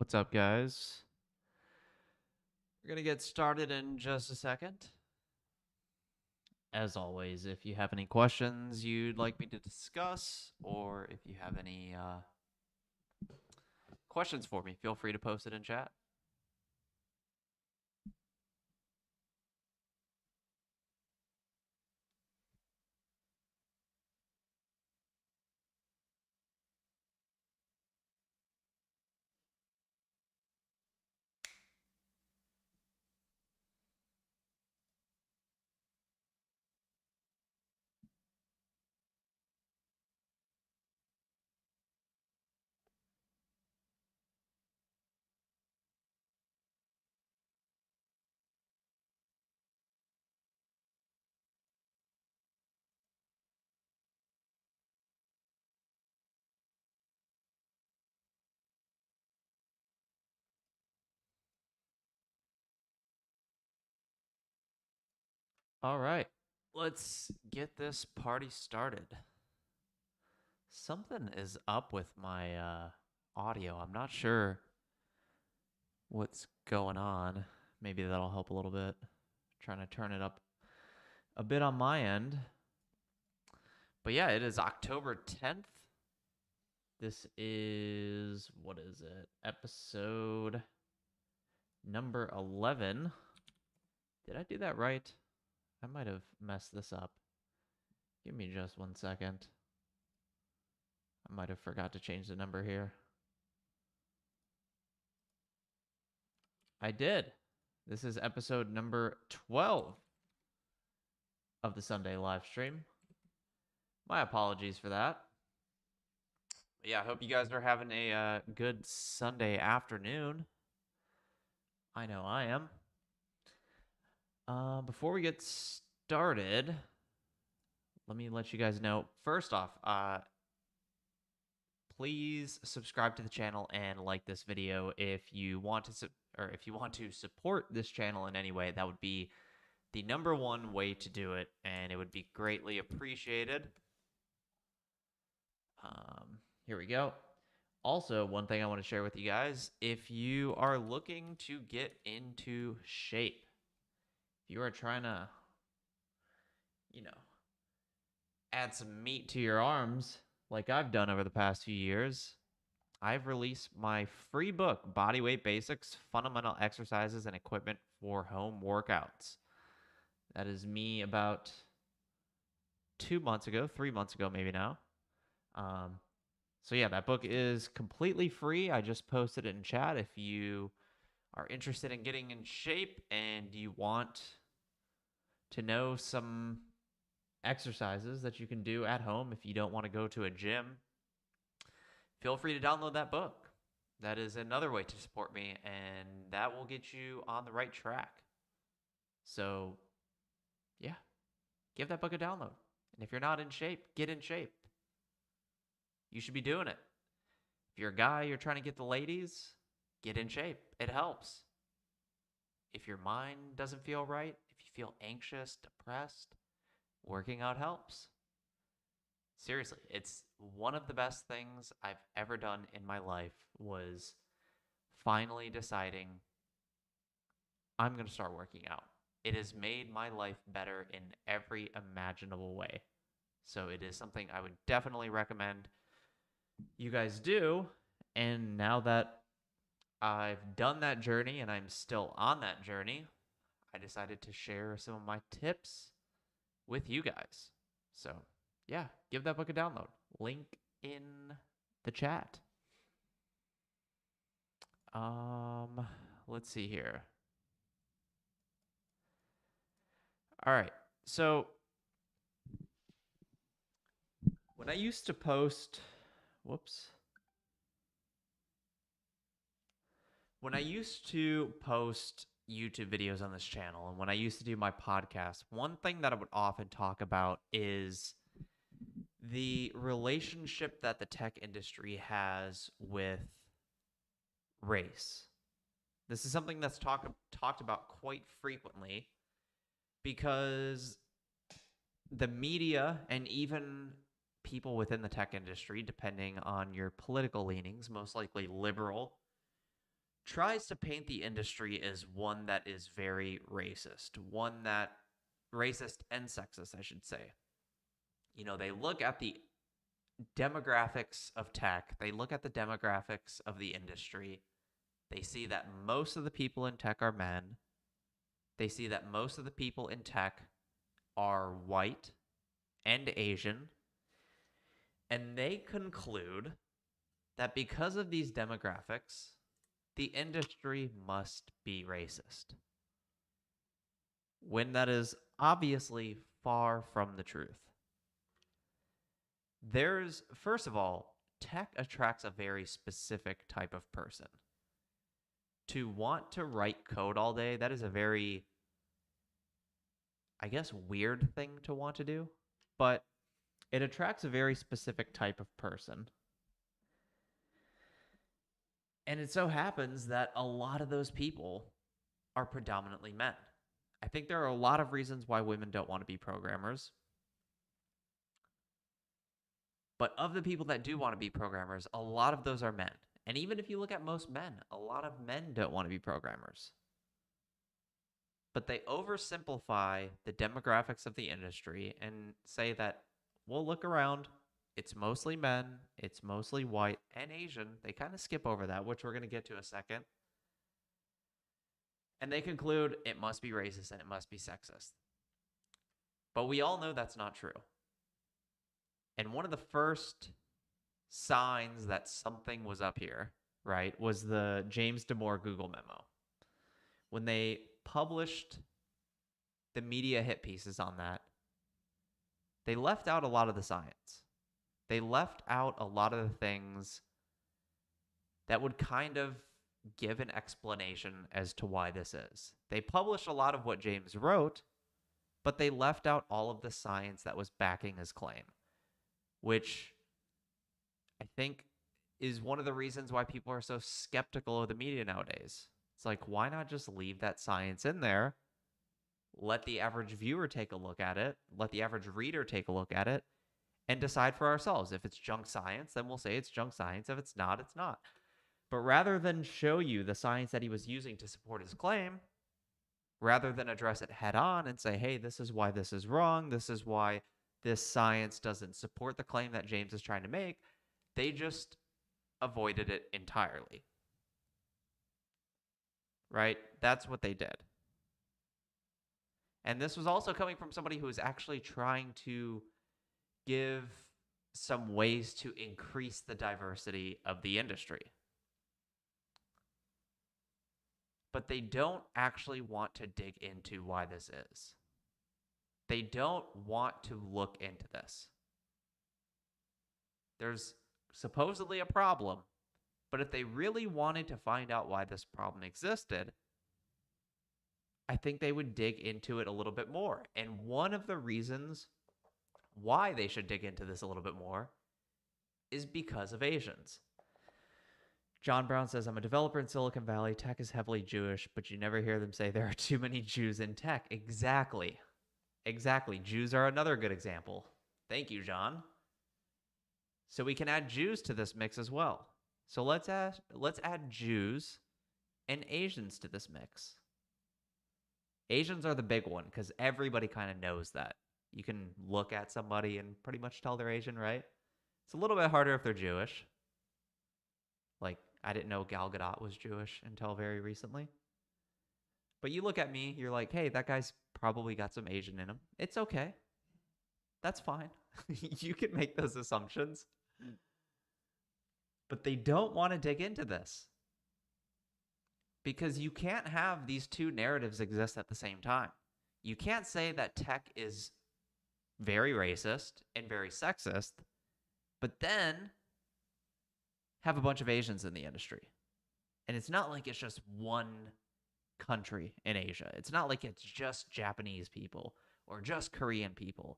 What's up, guys? We're going to get started in just a second. As always, if you have any questions you'd like me to discuss, or if you have any questions for me, feel free to post it in chat. All right, let's get this party started. Something is up with my audio. I'm not sure what's going on. Maybe that'll help a little bit. Trying to turn it up a bit on my end. But yeah, it is October 10th. This is, what is it? Episode number 11. Did I do that right? I might have messed this up. Give me just 1 second. I might have forgot to change the number here. I did. This is episode number 12 of the Sunday live stream. My apologies for that. But yeah, I hope you guys are having a good Sunday afternoon. I know I am. Before we get started, let me let you guys know. First off, please subscribe to the channel and like this video if you want to support this channel in any way. That would be the number one way to do it, and it would be greatly appreciated. Here we go. Also, one thing I want to share with you guys, if you are looking to get into shape, if you are trying to, add some meat to your arms, like I've done over the past few years, I've released my free book, Bodyweight Basics, Fundamental Exercises and Equipment for Home Workouts. That is me about 3 months ago maybe now. So yeah, that book is completely free. I just posted it in chat. If you are interested in getting in shape and you want to know some exercises that you can do at home if you don't want to go to a gym, feel free to download that book. That is another way to support me, and that will get you on the right track. So, yeah, give that book a download. And if you're not in shape, get in shape. You should be doing it. If you're a guy, you're trying to get the ladies, get in shape. It helps. If your mind doesn't feel right, if you feel anxious, depressed, working out helps. Seriously, it's one of the best things I've ever done in my life was finally deciding I'm going to start working out. It has made my life better in every imaginable way. So it is something I would definitely recommend you guys do. And now that I've done that journey and I'm still on that journey, I decided to share some of my tips with you guys. So, yeah, give that book a download. Link in the chat. Let's see here. All right. So, when I used to post, when I used to post YouTube videos on this channel and when I used to do my podcast, one thing that I would often talk about is the relationship that the tech industry has with race. This is something that's talked about quite frequently because the media and even people within the tech industry, depending on your political leanings, most likely liberal, tries to paint the industry as one that is very racist, one that racist and sexist, I should say. You know, they look at the demographics of tech, they look at the demographics of the industry. They see that most of the people in tech are men. They see that most of the people in tech are white and Asian. And they conclude that because of these demographics, the industry must be racist. When that is obviously far from the truth. There's, first of all, tech attracts a very specific type of person. To want to write code all day, that is a very, I guess, weird thing to want to do, but it attracts a very specific type of person. And it so happens that a lot of those people are predominantly men. I think there are a lot of reasons why women don't want to be programmers. But of the people that do want to be programmers, a lot of those are men. And even if you look at most men, a lot of men don't want to be programmers. But they oversimplify the demographics of the industry and say that, well, look around. It's mostly men, it's mostly white and Asian. They kind of skip over that, which we're going to get to in a second. And they conclude it must be racist and it must be sexist. But we all know that's not true. And one of the first signs that something was up here, right, was the James Damore Google memo. When they published the media hit pieces on that, they left out a lot of the science. They left out a lot of the things that would kind of give an explanation as to why this is. They published a lot of what James wrote, but they left out all of the science that was backing his claim, which I think is one of the reasons why people are so skeptical of the media nowadays. It's like, why not just leave that science in there? Let the average viewer take a look at it. Let the average reader take a look at it and decide for ourselves. If it's junk science, then we'll say it's junk science. If it's not, it's not. But rather than show you the science that he was using to support his claim, rather than address it head on and say, hey, this is why this is wrong, this is why this science doesn't support the claim that James is trying to make, they just avoided it entirely. Right? That's what they did. And this was also coming from somebody who was actually trying to give some ways to increase the diversity of the industry. But they don't actually want to dig into why this is. They don't want to look into this. There's supposedly a problem, but if they really wanted to find out why this problem existed, I think they would dig into it a little bit more. And one of the reasons why they should dig into this a little bit more is because of Asians. John Brown says, I'm a developer in Silicon Valley. Tech is heavily Jewish, but you never hear them say there are too many Jews in tech. Exactly. Exactly. Jews are another good example. Thank you, John. So we can add Jews to this mix as well. So let's add Jews and Asians to this mix. Asians are the big one because everybody kind of knows that. You can look at somebody and pretty much tell they're Asian, right? It's a little bit harder if they're Jewish. Like, I didn't know Gal Gadot was Jewish until very recently. But you look at me, you're like, hey, that guy's probably got some Asian in him. It's okay. That's fine. You can make those assumptions. But they don't want to dig into this. Because you can't have these two narratives exist at the same time. You can't say that tech is very racist and very sexist, but then have a bunch of Asians in the industry. And it's not like it's just one country in Asia. It's not like it's just Japanese people or just Korean people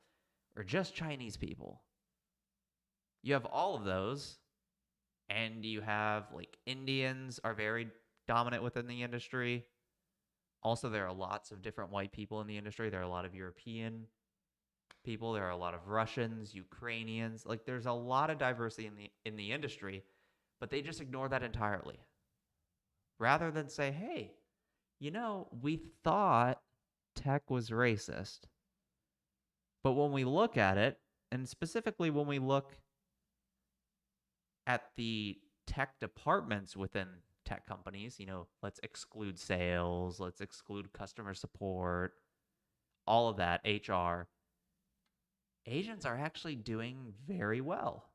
or just Chinese people. You have all of those, and you have like Indians are very dominant within the industry. Also, there are lots of different white people in the industry. There are a lot of European people. There are a lot of Russians, Ukrainians. Like, there's a lot of diversity in the industry, but they just ignore that entirely. rather than say, hey, we thought tech was racist. But when we look at it, and specifically when we look at the tech departments within tech companies, let's exclude sales, let's exclude customer support, all of that, HR. Asians are actually doing very well.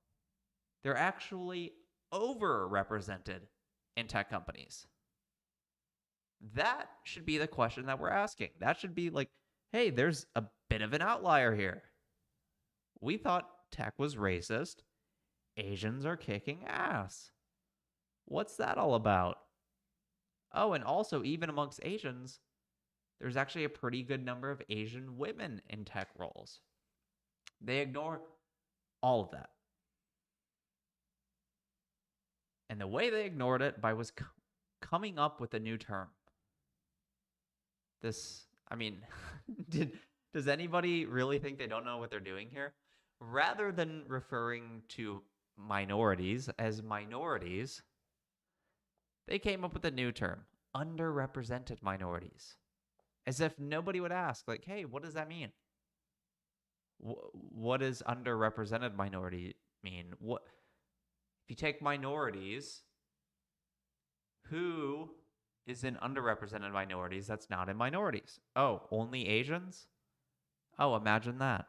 They're actually overrepresented in tech companies. That should be the question that we're asking. That should be like, hey, there's a bit of an outlier here. We thought tech was racist. Asians are kicking ass. What's that all about? Oh, and also, even amongst Asians, there's actually a pretty good number of Asian women in tech roles. They ignore all of that. And the way they ignored it was coming up with a new term. Does anybody really think they don't know what they're doing here? Rather than referring to minorities as minorities, they came up with a new term, underrepresented minorities. As if nobody would ask, like, hey, what does that mean? What does underrepresented minority mean? If you take minorities, who is in underrepresented minorities that's not in minorities? Oh, only Asians? Oh, imagine that.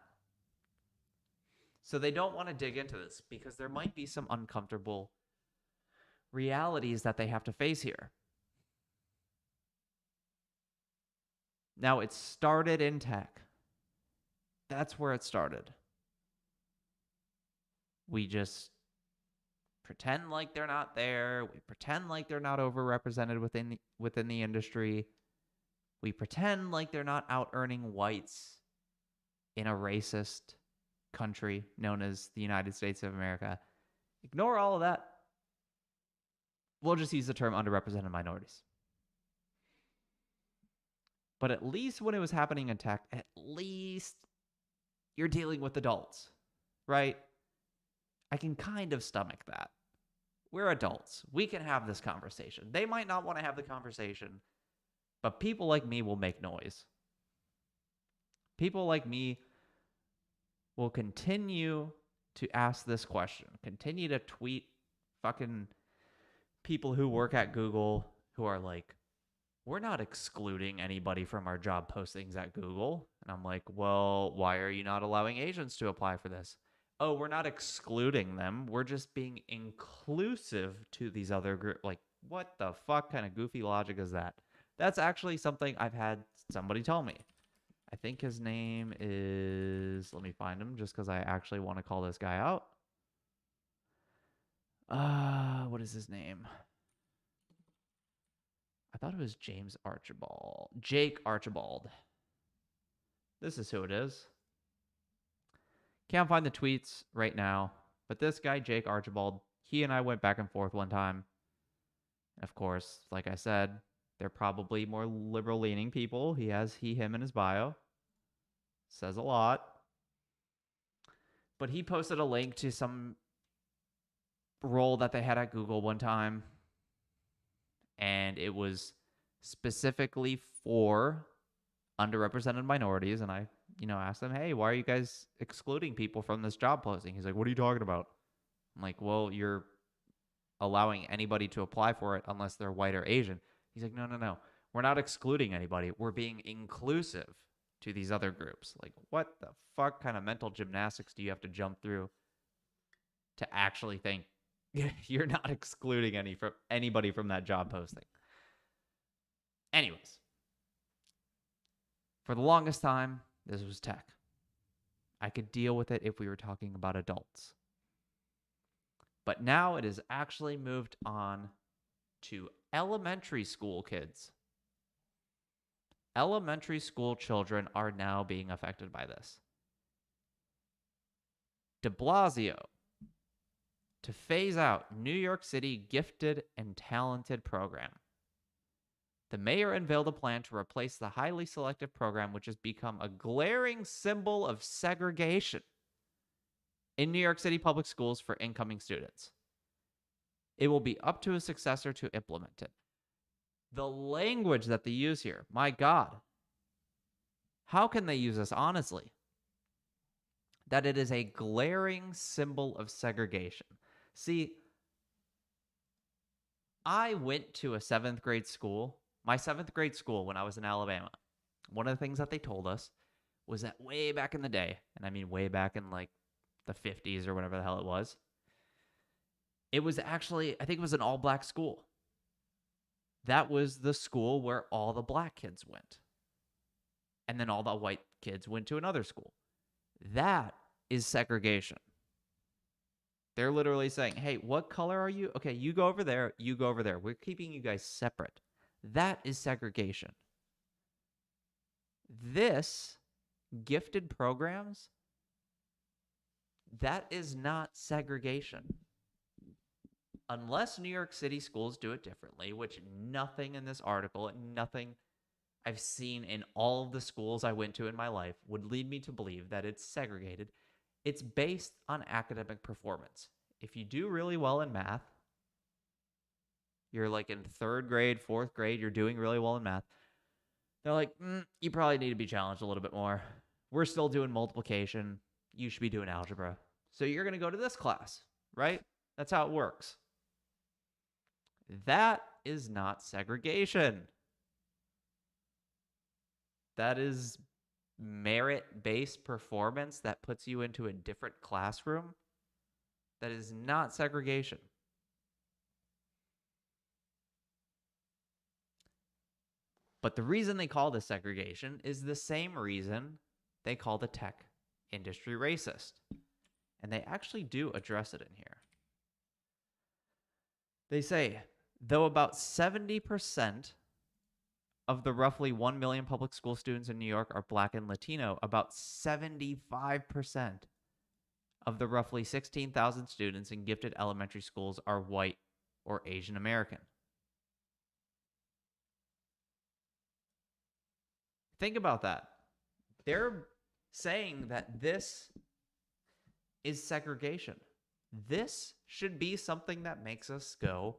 So they don't want to dig into this because there might be some uncomfortable realities that they have to face here. Now, it started in tech. That's where it started. We just pretend like they're not there. We pretend like they're not overrepresented within the industry. We pretend like they're not out earning whites in a racist country known as the United States of America. Ignore all of that. We'll just use the term underrepresented minorities. But at least when it was happening in tech, at least you're dealing with adults, right? I can kind of stomach that. We're adults. We can have this conversation. They might not want to have the conversation, but people like me will make noise. People like me will continue to ask this question, continue to tweet fucking people who work at Google who are like, we're not excluding anybody from our job postings at Google. And I'm like, well, why are you not allowing Asians to apply for this? Oh, we're not excluding them. We're just being inclusive to these other groups. Like, what the fuck kind of goofy logic is that? That's actually something I've had somebody tell me. I think his name is, let me find him just because I actually want to call this guy out. What is his name? I thought it was Jake Archibald. This is who it is. Can't find the tweets right now, but this guy, Jake Archibald, he and I went back and forth one time. Of course, like I said, they're probably more liberal-leaning people. He has him in his bio. Says a lot. But he posted a link to some role that they had at Google one time, and it was specifically for underrepresented minorities. And I, asked them, hey, why are you guys excluding people from this job posting? He's like, what are you talking about? I'm like, well, you're allowing anybody to apply for it unless they're white or Asian. He's like, no. We're not excluding anybody. We're being inclusive to these other groups. Like, what the fuck kind of mental gymnastics do you have to jump through to actually think you're not excluding anybody from that job posting? Anyways, for the longest time, this was tech. I could deal with it if we were talking about adults. But now it has actually moved on to elementary school kids. Elementary school children are now being affected by this. De Blasio, to phase out New York City gifted and talented program. The mayor unveiled a plan to replace the highly selective program, which has become a glaring symbol of segregation in New York City public schools for incoming students. It will be up to a successor to implement it. The language that they use here, my God. How can they use this honestly? That it is a glaring symbol of segregation. See, I went to a 7th grade school, my 7th grade school when I was in Alabama. One of the things that they told us was that way back in the day, and I mean way back in like the 50s or whatever the hell it was actually, I think it was an all-black school. That was the school where all the black kids went. And then all the white kids went to another school. That is segregation. They're literally saying, hey, what color are you? Okay, you go over there, you go over there. We're keeping you guys separate. That is segregation. This, gifted programs, that is not segregation. Unless New York City schools do it differently, which nothing in this article, nothing I've seen in all of the schools I went to in my life would lead me to believe that it's segregated. It's based on academic performance. If you do really well in math, you're like in 3rd grade, 4th grade, you're doing really well in math, they're like, you probably need to be challenged a little bit more. We're still doing multiplication. You should be doing algebra. So you're going to go to this class, right? That's how it works. That is not segregation. That is merit-based performance that puts you into a different classroom. That is not segregation. But the reason they call this segregation is the same reason they call the tech industry racist. And they actually do address it in here. They say, though about 70% of the roughly 1 million public school students in New York are Black and Latino, about 75% of the roughly 16,000 students in gifted elementary schools are white or Asian American. Think about that. They're saying that this is segregation. This should be something that makes us go,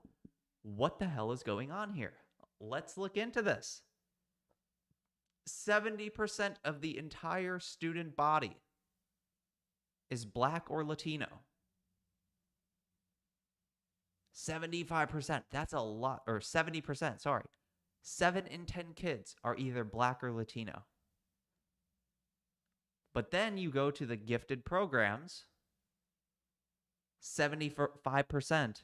what the hell is going on here? Let's look into this. 70% of the entire student body is Black or Latino. 75%, that's a lot, or 70%, sorry. 7 in 10 kids are either Black or Latino. But then you go to the gifted programs, 75%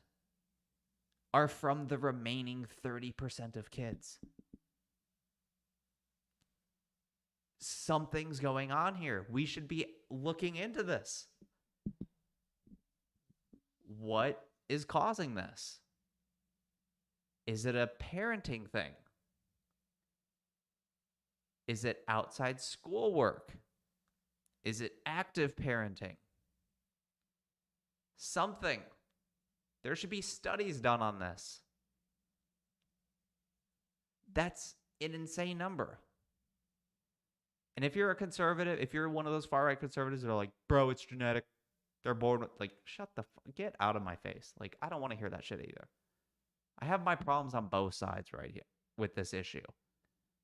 are from the remaining 30% of kids. Something's going on here. We should be looking into this. What is causing this? Is it a parenting thing? Is it outside schoolwork? Is it active parenting? Something. There should be studies done on this. That's an insane number. And if you're a conservative, if you're one of those far-right conservatives that are like, bro, it's genetic, they're born with, like, get out of my face. Like, I don't want to hear that shit either. I have my problems on both sides right here with this issue.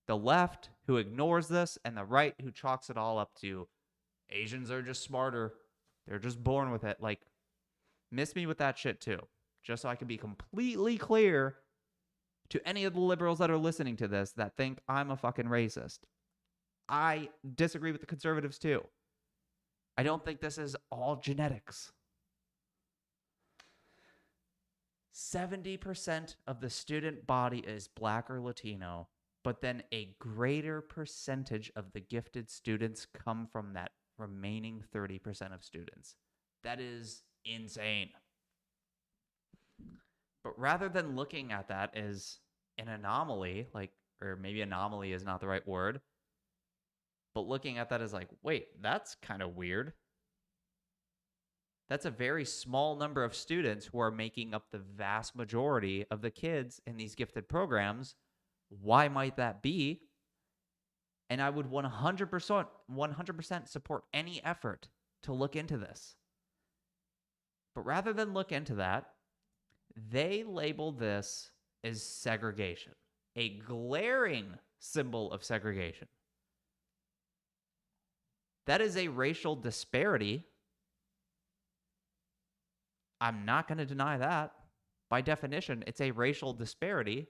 The left, who ignores this, and the right, who chalks it all up to Asians are just smarter. They're just born with it. Like, miss me with that shit too. Just so I can be completely clear to any of the liberals that are listening to this that think I'm a fucking racist. I disagree with the conservatives too. I don't think this is all genetics. 70% of the student body is Black or Latino, but then a greater percentage of the gifted students come from that remaining 30% of students. That is insane. But rather than looking at that as an anomaly, like, or maybe anomaly is not the right word, but looking at that as like, wait, that's kind of weird. That's a very small number of students who are making up the vast majority of the kids in these gifted programs. Why might that be? And I would 100% support any effort to look into this. But rather than look into that, they label this as segregation. a glaring symbol of segregation. That is a racial disparity. I'm not going to deny that. By definition, it's a racial disparity.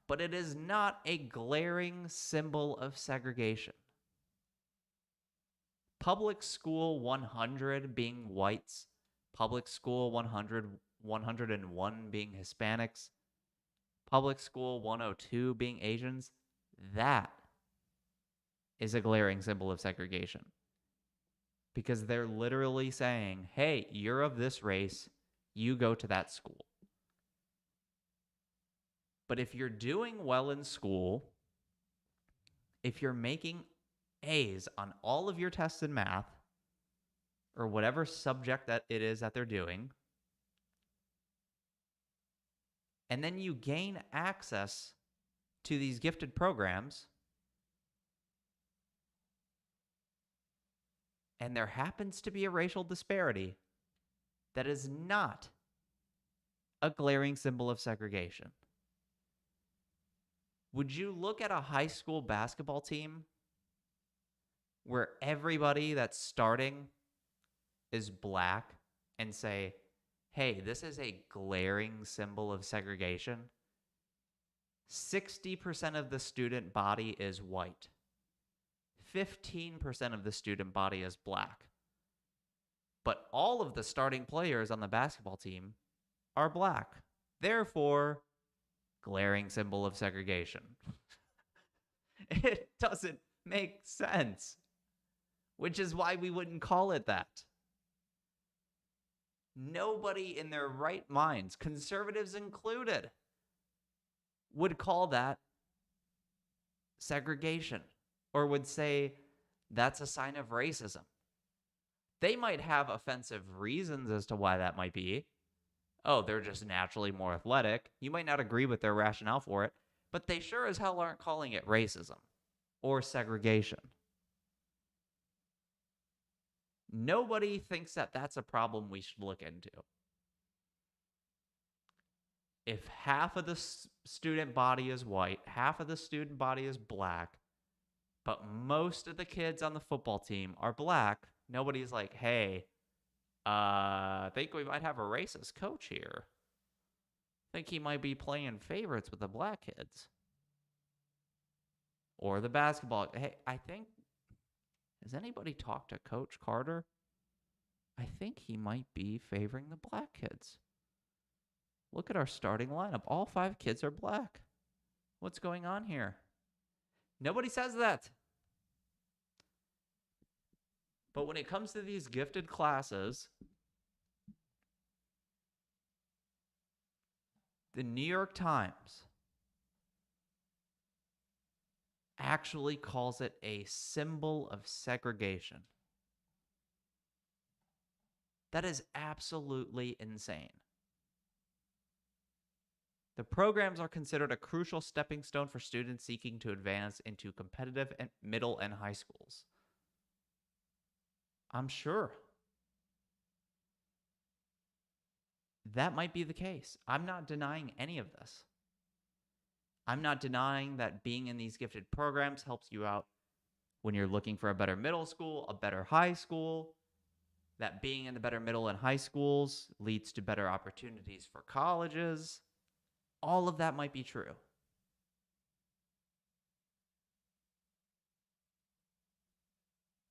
But it is not a glaring symbol of segregation. Public school 100 being whites, public school 101 being Hispanics, public school 102 being Asians, that is a glaring symbol of segregation. Because they're literally saying, hey, you're of this race, you go to that school. But if you're doing well in school, if you're making A's on all of your tests in math, or whatever subject that it is that they're doing, and then you gain access to these gifted programs, and there happens to be a racial disparity, that is not a glaring symbol of segregation. Would you look at a high school basketball team where everybody that's starting is black and say, hey, this is a glaring symbol of segregation? 60% of the student body is white. 15% of the student body is black. But all of the starting players on the basketball team are black. Therefore, glaring symbol of segregation. It doesn't make sense, which is why we wouldn't call it that. Nobody in their right minds, conservatives included, would call that segregation or would say that's a sign of racism. They might have offensive reasons as to why that might be. Oh, they're just naturally more athletic. You might not agree with their rationale for it, but they sure as hell aren't calling it racism or segregation. Nobody thinks that that's a problem we should look into. If half of the student body is white, half of the student body is black, but most of the kids on the football team are black, nobody's like, hey, I think we might have a racist coach here. I think he might be playing favorites with the black kids. Or the basketball. Hey, has anybody talked to Coach Carter? I think he might be favoring the black kids. Look at our starting lineup. All 5 kids are black. What's going on here? Nobody says that. But when it comes to these gifted classes, the New York Times actually calls it a symbol of segregation. That is absolutely insane. The programs are considered a crucial stepping stone for students seeking to advance into competitive and middle and high schools. I'm sure that might be the case. I'm not denying any of this. I'm not denying that being in these gifted programs helps you out when you're looking for a better middle school, a better high school, that being in the better middle and high schools leads to better opportunities for colleges. All of that might be true.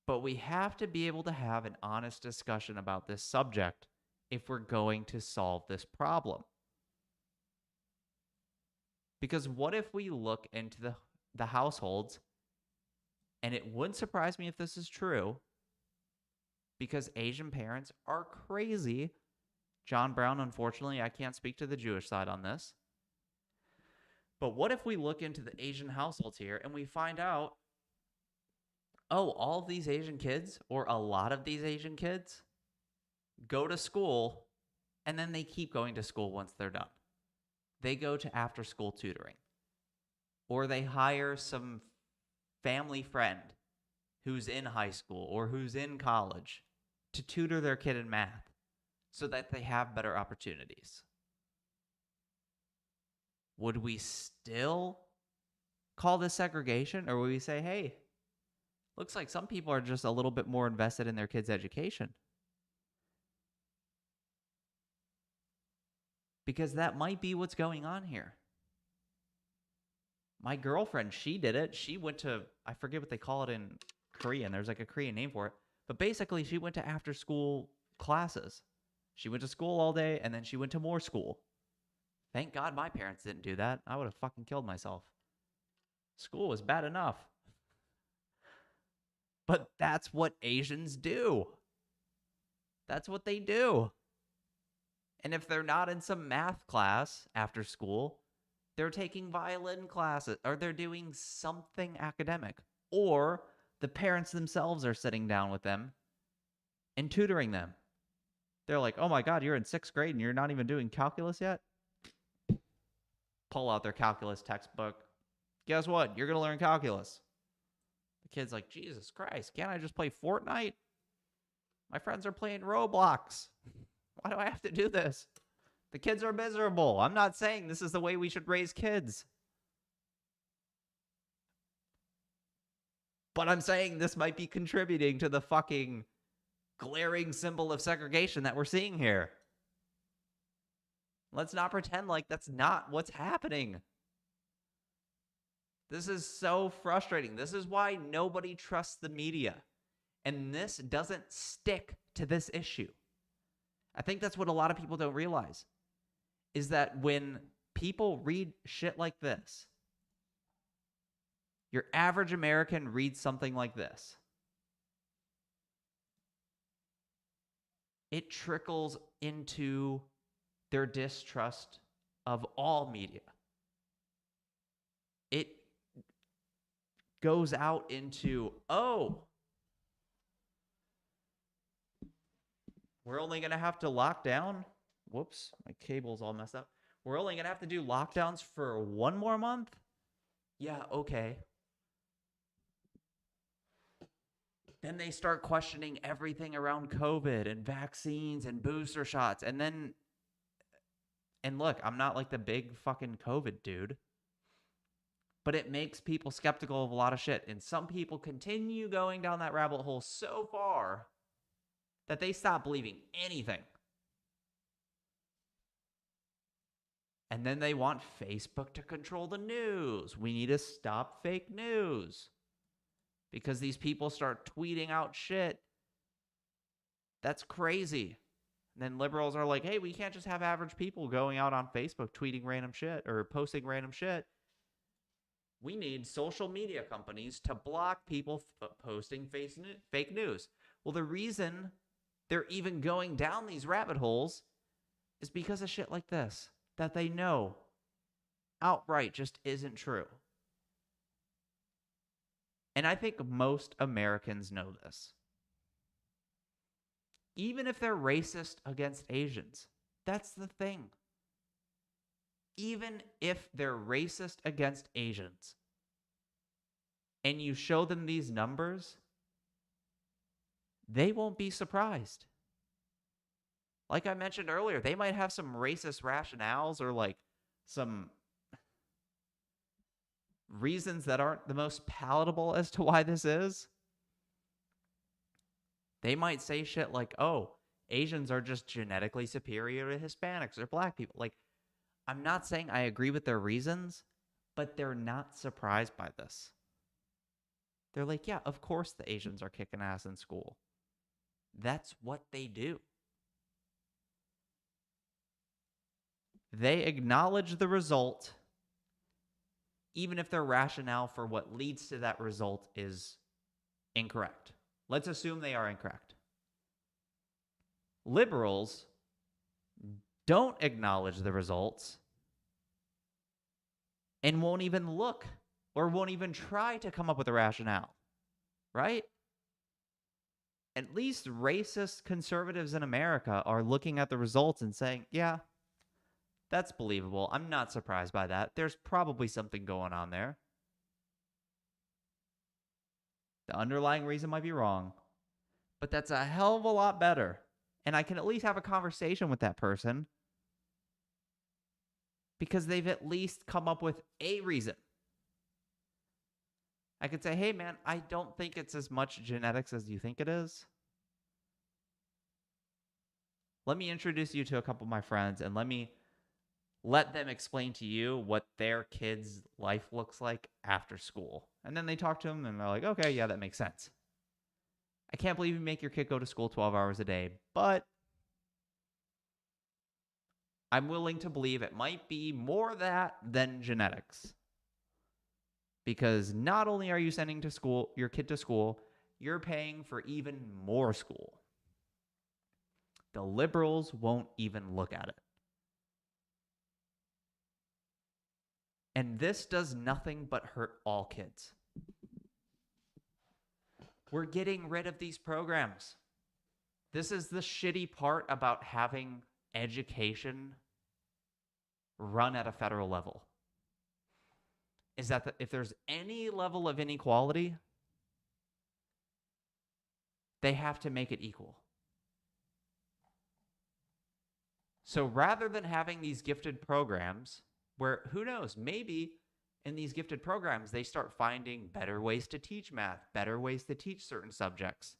But we have to be able to have an honest discussion about this subject if we're going to solve this problem. Because what if we look into the households, and it wouldn't surprise me if this is true, because Asian parents are crazy. John Brown, unfortunately, I can't speak to the Jewish side on this. But what if we look into the Asian households here and we find out, oh, all of these Asian kids, or a lot of these Asian kids, go to school, and then they keep going to school once they're done. They go to after-school tutoring. Or they hire some family friend who's in high school or who's in college to tutor their kid in math so that they have better opportunities. would we still call this segregation, or would we say, hey, looks like some people are just a little bit more invested in their kids' education? Because that might be what's going on here. My girlfriend, she did it. She went to, I forget what they call it in Korean. There's like a Korean name for it. But basically, she went to after school classes. She went to school all day, and then she went to more school. Thank God my parents didn't do that. I would have fucking killed myself. School was bad enough. But that's what Asians do. That's what they do. And if they're not in some math class after school, they're taking violin classes, or they're doing something academic. Or the parents themselves are sitting down with them and tutoring them. They're like, oh my God, you're in 6th grade and you're not even doing calculus yet? Pull out their calculus textbook. Guess what? You're going to learn calculus. The kid's like, Jesus Christ, can't I just play Fortnite? My friends are playing Roblox. Why do I have to do this? The kids are miserable. I'm not saying this is the way we should raise kids. But I'm saying this might be contributing to the fucking glaring symbol of segregation that we're seeing here. Let's not pretend like that's not what's happening. This is so frustrating. This is why nobody trusts the media. And this doesn't stick to this issue. I think that's what a lot of people don't realize, is that when people read shit like this, your average American reads something like this, it trickles into their distrust of all media. It goes out into, oh, we're only going to have to lock down. Whoops, my cable's all messed up. We're only going to have to do lockdowns for 1 more month? Yeah, okay. Then they start questioning everything around COVID and vaccines and booster shots. And look, I'm not like the big fucking COVID dude, but it makes people skeptical of a lot of shit. And some people continue going down that rabbit hole so far that they stop believing anything. And then they want Facebook to control the news. We need to stop fake news. Because these people start tweeting out shit. That's crazy. And then liberals are like, hey, we can't just have average people going out on Facebook tweeting random shit or posting random shit. We need social media companies to block people posting fake news. Well, the reason they're even going down these rabbit holes is because of shit like this that they know outright just isn't true. And I think most Americans know this. Even if they're racist against Asians, that's the thing. Even if they're racist against Asians, and you show them these numbers, they won't be surprised. Like I mentioned earlier, they might have some racist rationales or like some reasons that aren't the most palatable as to why this is. They might say shit like, oh, Asians are just genetically superior to Hispanics or black people. Like, I'm not saying I agree with their reasons, but they're not surprised by this. They're like, yeah, of course the Asians are kicking ass in school. That's what they do. They acknowledge the result, even if their rationale for what leads to that result is incorrect. Let's assume they are incorrect. Liberals don't acknowledge the results and won't even look or won't even try to come up with a rationale, right? At least racist conservatives in America are looking at the results and saying, yeah, that's believable. I'm not surprised by that. There's probably something going on there. The underlying reason might be wrong, but that's a hell of a lot better. And I can at least have a conversation with that person because they've at least come up with a reason. I could say, hey, man, I don't think it's as much genetics as you think it is. Let me introduce you to a couple of my friends and let them explain to you what their kid's life looks like after school. And then they talk to them and they're like, okay, yeah, that makes sense. I can't believe you make your kid go to school 12 hours a day, but I'm willing to believe it might be more that than genetics. Because not only are you sending your kid to school, you're paying for even more school. The liberals won't even look at it. And this does nothing but hurt all kids. We're getting rid of these programs. This is the shitty part about having education run at a federal level. Is that if there's any level of inequality, they have to make it equal. So rather than having these gifted programs where, who knows, maybe in these gifted programs, they start finding better ways to teach math, better ways to teach certain subjects.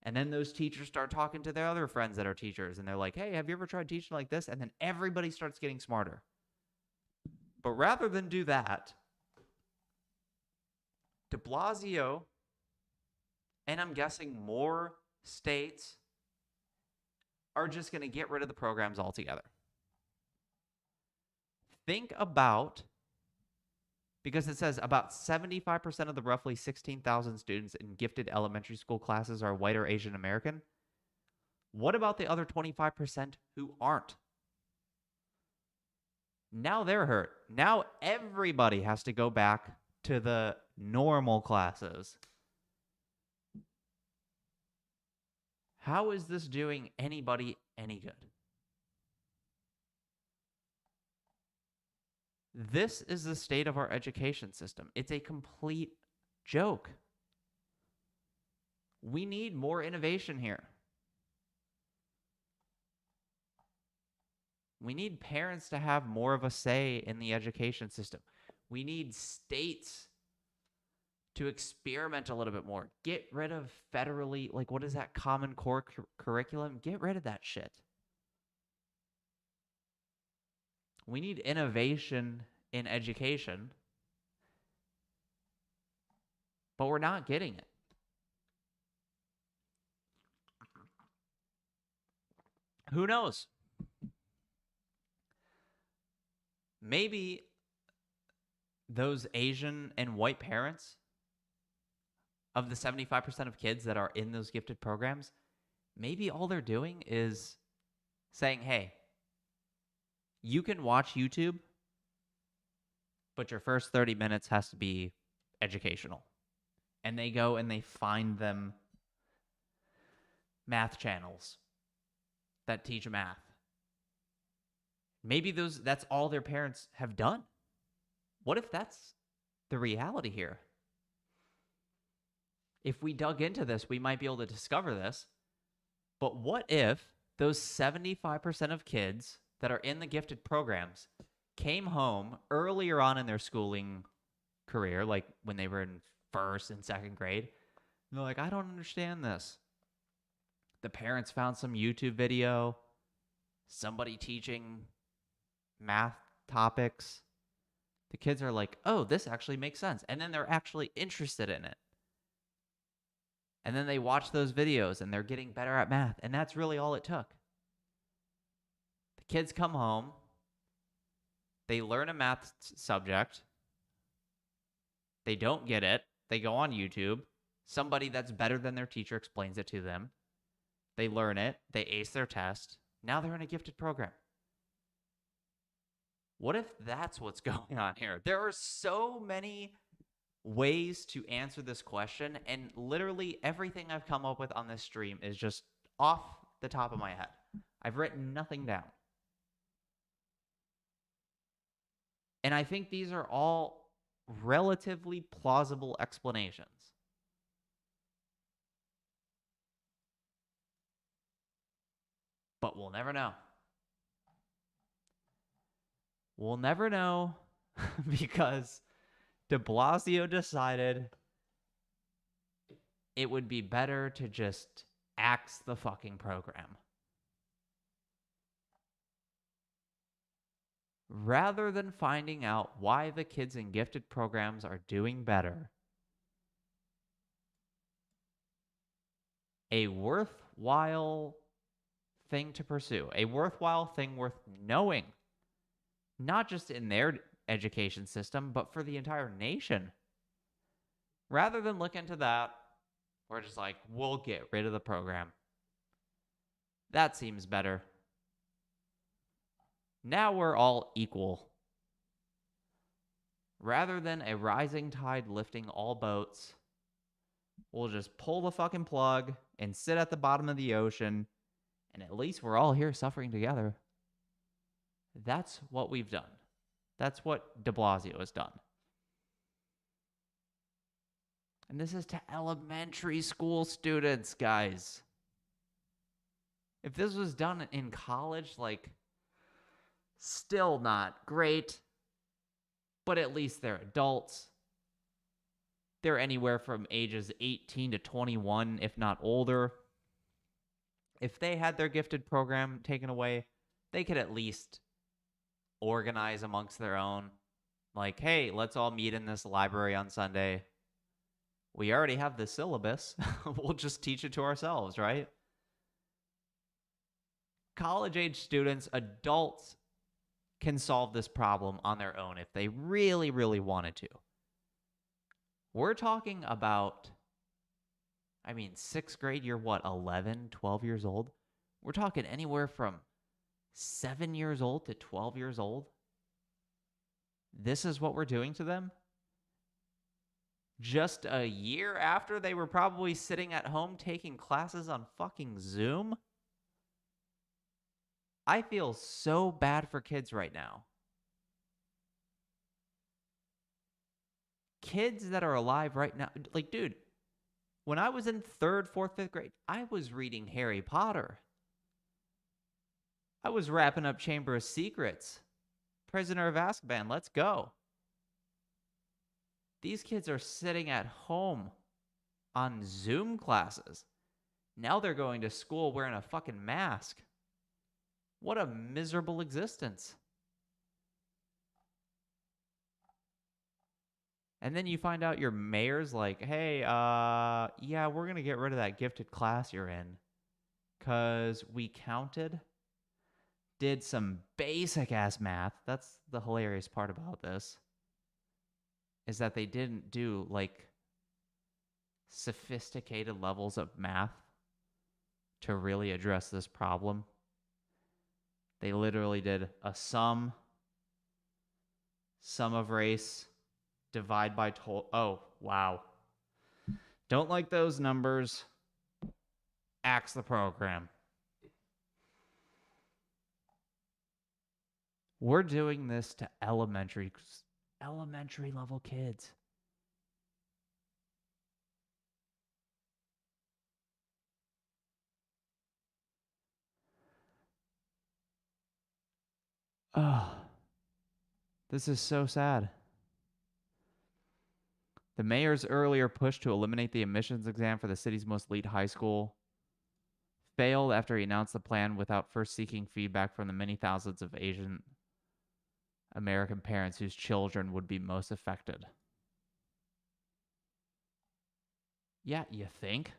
And then those teachers start talking to their other friends that are teachers, and they're like, hey, have you ever tried teaching like this? And then everybody starts getting smarter. But rather than do that, de Blasio, and I'm guessing more states, are just going to get rid of the programs altogether. Think about, because it says about 75% of the roughly 16,000 students in gifted elementary school classes are white or Asian American. What about the other 25% who aren't? Now they're hurt. Now everybody has to go back to the normal classes. How is this doing anybody any good? This is the state of our education system. It's a complete joke. We need more innovation here. We need parents to have more of a say in the education system. We need states to experiment a little bit more. Get rid of federally, like, what is that, Common Core curriculum? Get rid of that shit. We need innovation in education, but we're not getting it. Who knows? Maybe those Asian and white parents, of the 75% of kids that are in those gifted programs, maybe all they're doing is saying, hey, you can watch YouTube, but your first 30 minutes has to be educational. And they go and they find them math channels that teach math. Maybe that's all their parents have done. What if that's the reality here? If we dug into this, we might be able to discover this. But what if those 75% of kids that are in the gifted programs came home earlier on in their schooling career, like when they were in first and second grade, and they're like, I don't understand this. The parents found some YouTube video, somebody teaching math topics. The kids are like, oh, this actually makes sense. And then they're actually interested in it. And then they watch those videos and they're getting better at math. And that's really all it took. The kids come home. They learn a math subject. They don't get it. They go on YouTube. Somebody that's better than their teacher explains it to them. They learn it. They ace their test. Now they're in a gifted program. What if that's what's going on here? There are so many ways to answer this question, and literally everything I've come up with on this stream is just off the top of my head. I've written nothing down. And I think these are all relatively plausible explanations. But we'll never know. We'll never know because de Blasio decided it would be better to just axe the fucking program. Rather than finding out why the kids in gifted programs are doing better, a worthwhile thing to pursue, a worthwhile thing worth knowing, not just in their education system, but for the entire nation. Rather than look into that, we're just like, we'll get rid of the program. That seems better. Now we're all equal. Rather than a rising tide lifting all boats, we'll just pull the fucking plug and sit at the bottom of the ocean, and at least we're all here suffering together. That's what we've done. That's what de Blasio has done. And this is to elementary school students, guys. If this was done in college, like, still not great, but at least they're adults. They're anywhere from ages 18 to 21, if not older. If they had their gifted program taken away, they could at least organize amongst their own. Like, hey, let's all meet in this library on Sunday. We already have the syllabus. We'll just teach it to ourselves, right? College-age students, adults, can solve this problem on their own if they really, really wanted to. We're talking about, sixth grade, you're what, 11, 12 years old? We're talking anywhere from 7 years old to 12 years old. This is what we're doing to them? Just a year after they were probably sitting at home taking classes on fucking Zoom? I feel so bad for kids right now. Kids that are alive right now, like, dude, when I was in 3rd, 4th, 5th grade, I was reading Harry Potter. I was wrapping up Chamber of Secrets, Prisoner of Azkaban, let's go. These kids are sitting at home on Zoom classes. Now they're going to school wearing a fucking mask. What a miserable existence. And then you find out your mayor's like, hey, yeah, we're going to get rid of that gifted class you're in. Because we counted, did some basic ass math. That's the hilarious part about this. Is that they didn't do, like, sophisticated levels of math to really address this problem. They literally did a sum of race, divide by total. Oh, wow. Don't like those numbers. Axe the program. We're doing this to elementary level kids. Oh, this is so sad. The mayor's earlier push to eliminate the admissions exam for the city's most elite high school failed after he announced the plan without first seeking feedback from the many thousands of Asian American parents whose children would be most affected. Yeah, you think?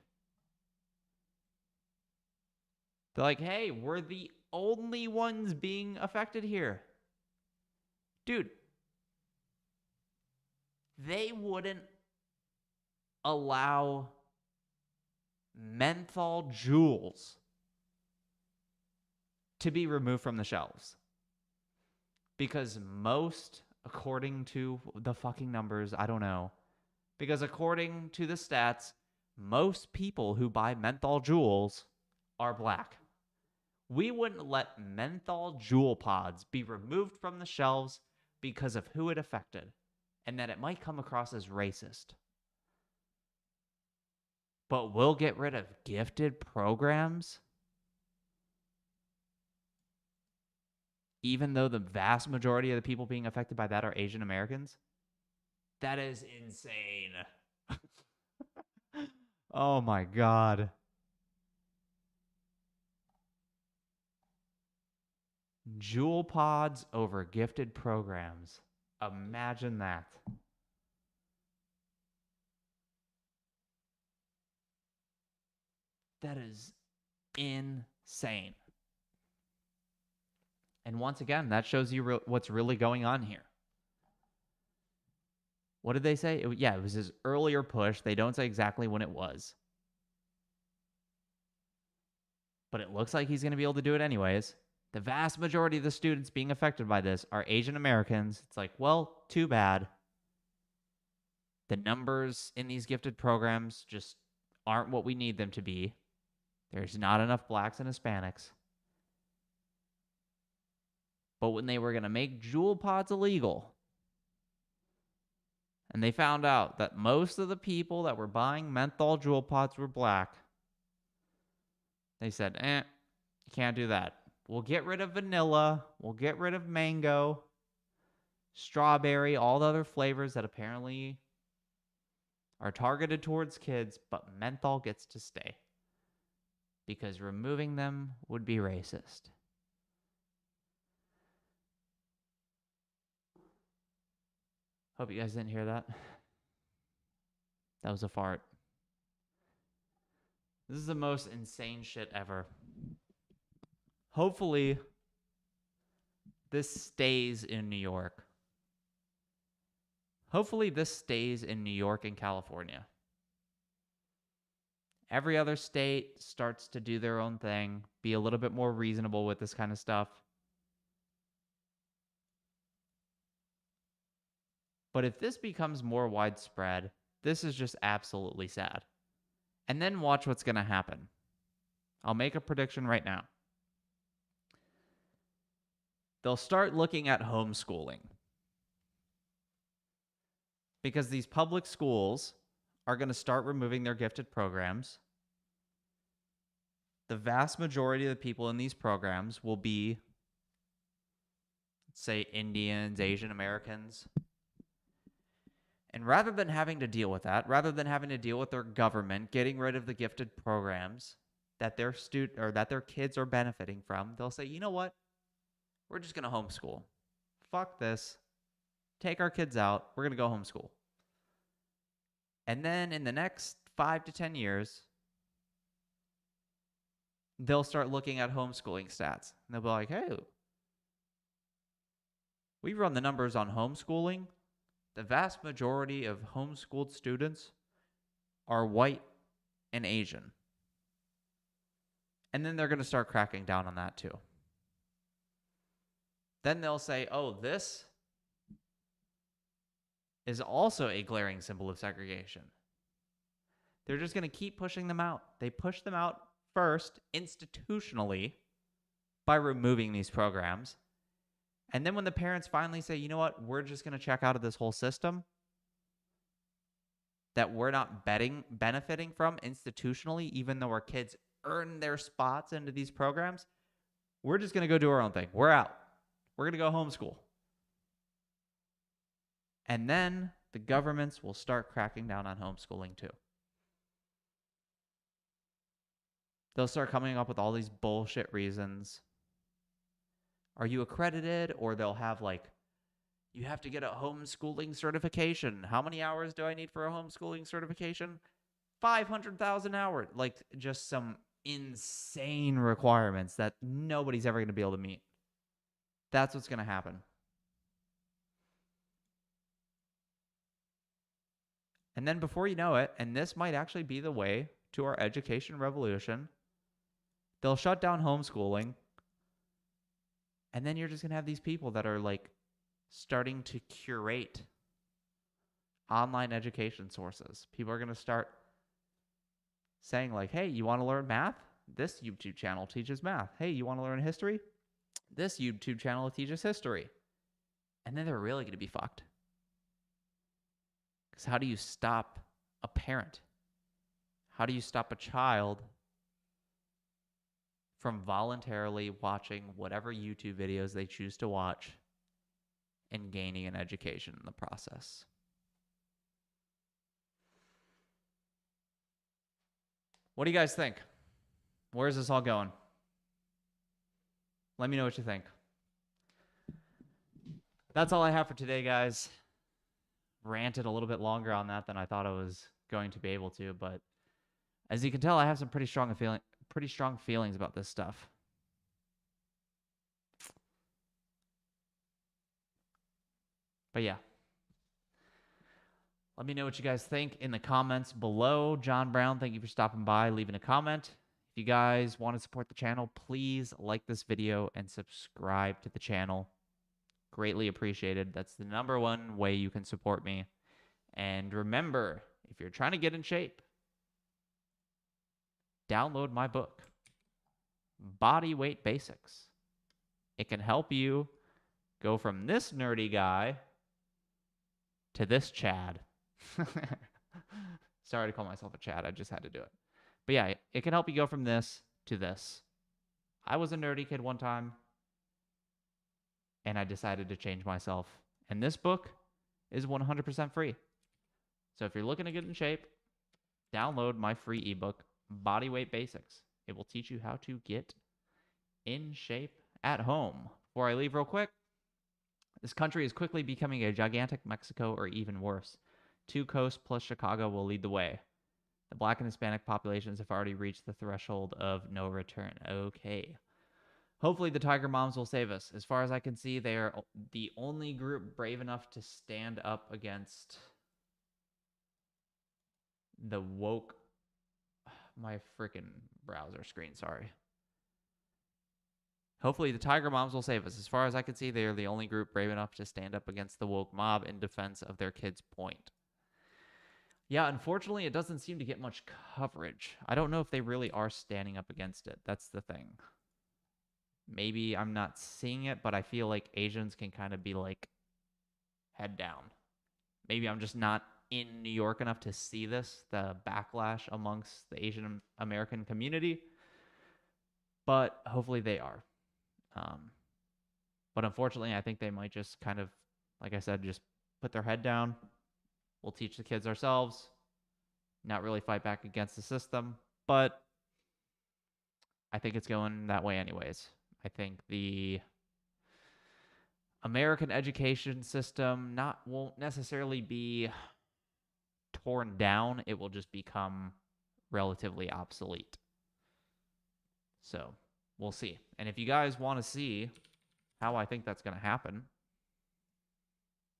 They're like, hey, we're the only ones being affected here. Dude, they wouldn't allow menthol jewels to be removed from the shelves. Because most, according to the fucking numbers, I don't know, because according to the stats, most people who buy menthol jewels are black. We wouldn't let menthol jewel pods be removed from the shelves because of who it affected, and that it might come across as racist. But we'll get rid of gifted programs? even though the vast majority of the people being affected by that are Asian Americans. That is insane. Oh my God. Jewel pods over gifted programs. Imagine that. That is insane. And once again, that shows you what's really going on here. What did they say? It was his earlier push. They don't say exactly when it was. But it looks like he's going to be able to do it anyways. The vast majority of the students being affected by this are Asian Americans. It's like, well, too bad. The numbers in these gifted programs just aren't what we need them to be. There's not enough blacks and Hispanics. But when they were going to make jewel pods illegal, and they found out that most of the people that were buying menthol jewel pods were black, they said, you can't do that. We'll get rid of vanilla. We'll get rid of mango, strawberry, all the other flavors that apparently are targeted towards kids, but menthol gets to stay because removing them would be racist. Hope you guys didn't hear that. That was a fart. This is the most insane shit ever. Hopefully, this stays in New York. Hopefully, this stays in New York and California. Every other state starts to do their own thing, be a little bit more reasonable with this kind of stuff. But if this becomes more widespread, this is just absolutely sad. And then watch what's going to happen. I'll make a prediction right now. They'll start looking at homeschooling. Because these public schools are going to start removing their gifted programs. The vast majority of the people in these programs will be, say, Indians, Asian Americans. And rather than having to deal with that, rather than having to deal with their government getting rid of the gifted programs that their kids are benefiting from, they'll say, you know what? We're just going to homeschool. Fuck this. Take our kids out. We're going to go homeschool. And then in the next 5 to 10 years, they'll start looking at homeschooling stats. And they'll be like, hey, we run the numbers on homeschooling. The vast majority of homeschooled students are white and Asian. And then they're going to start cracking down on that too. Then they'll say, oh, this is also a glaring symbol of segregation. They're just going to keep pushing them out. They push them out first institutionally by removing these programs. And then when the parents finally say, you know what, we're just going to check out of this whole system that we're not benefiting from institutionally, even though our kids earn their spots into these programs, we're just going to go do our own thing. We're out. We're going to go homeschool. And then the governments will start cracking down on homeschooling too. They'll start coming up with all these bullshit reasons. Are you accredited? Or they'll have like, you have to get a homeschooling certification. How many hours do I need for a homeschooling certification? 500,000 hours. Like just some insane requirements that nobody's ever going to be able to meet. That's what's going to happen. And then before you know it, and this might actually be the way to our education revolution, they'll shut down homeschooling. And then you're just going to have these people that are like starting to curate online education sources. People are going to start saying like, hey, you want to learn math? This YouTube channel teaches math. Hey, you want to learn history? This YouTube channel teaches history. And then they're really going to be fucked. Because how do you stop a parent? How do you stop a child from voluntarily watching whatever YouTube videos they choose to watch and gaining an education in the process. What do you guys think? Where's this all going? Let me know what you think. That's all I have for today, guys. Ranted a little bit longer on that than I thought I was going to be able to, but as you can tell, I have some pretty strong feelings about this stuff. But yeah. Let me know what you guys think in the comments below. John Brown, thank you for stopping by, leaving a comment. If you guys want to support the channel, please like this video and subscribe to the channel. Greatly appreciated. That's the #1 way you can support me. And remember, if you're trying to get in shape, download my book, Body Weight Basics. It can help you go from this nerdy guy to this Chad. Sorry to call myself a Chad. I just had to do it. But yeah, it can help you go from this to this. I was a nerdy kid one time, and I decided to change myself. And this book is 100% free. So if you're looking to get in shape, download my free ebook, Body Weight Basics. It will teach you how to get in shape at home. Before I leave real quick, this country is quickly becoming a gigantic Mexico or even worse. 2 coasts plus Chicago will lead the way. The Black and Hispanic populations have already reached the threshold of no return. Okay. Hopefully the Tiger Moms will save us. As far as I can see, they are the only group brave enough to stand up against the woke... My freaking browser screen, sorry. Hopefully the Tiger Moms will save us. As far as I can see, they are the only group brave enough to stand up against the woke mob in defense of their kids' point. Yeah, unfortunately, it doesn't seem to get much coverage. I don't know if they really are standing up against it. That's the thing. Maybe I'm not seeing it, but I feel like Asians can kind of be like head down. Maybe I'm just not in New York enough to see this, the backlash amongst the Asian American community. But hopefully they are. But unfortunately, I think they might just kind of, like I said, just put their head down. We'll teach the kids ourselves, not really fight back against the system. But I think it's going that way anyways. I think the American education system won't necessarily be torn down. It will just become relatively obsolete. So we'll see. And if you guys want to see how I think that's going to happen,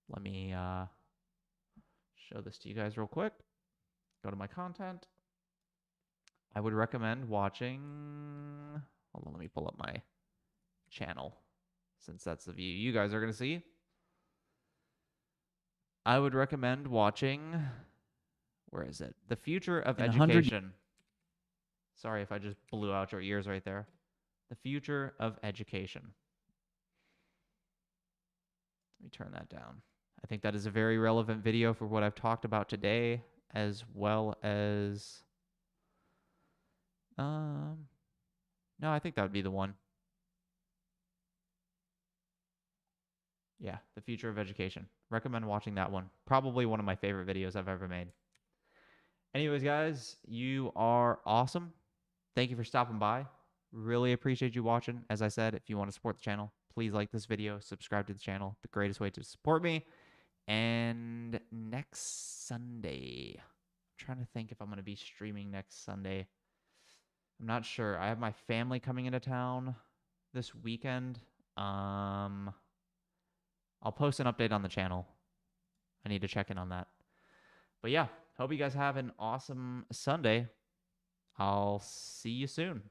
let me show this to you guys real quick. Go to my content. I would recommend watching... Hold on, let me pull up my channel, since that's the view you guys are going to see. I would recommend watching... Where is it? The Future of Education. Sorry if I just blew out your ears right there. The Future of Education. Let me turn that down. I think that is a very relevant video for what I've talked about today, as well as... No, I think that would be the one. Yeah, The Future of Education. Recommend watching that one. Probably one of my favorite videos I've ever made. Anyways, guys, you are awesome. Thank you for stopping by. Really appreciate you watching. As I said, if you want to support the channel, please like this video, subscribe to the channel. The greatest way to support me. And next Sunday, I'm trying to think if I'm going to be streaming next Sunday. I'm not sure. I have my family coming into town this weekend. I'll post an update on the channel. I need to check in on that. But yeah, hope you guys have an awesome Sunday. I'll see you soon.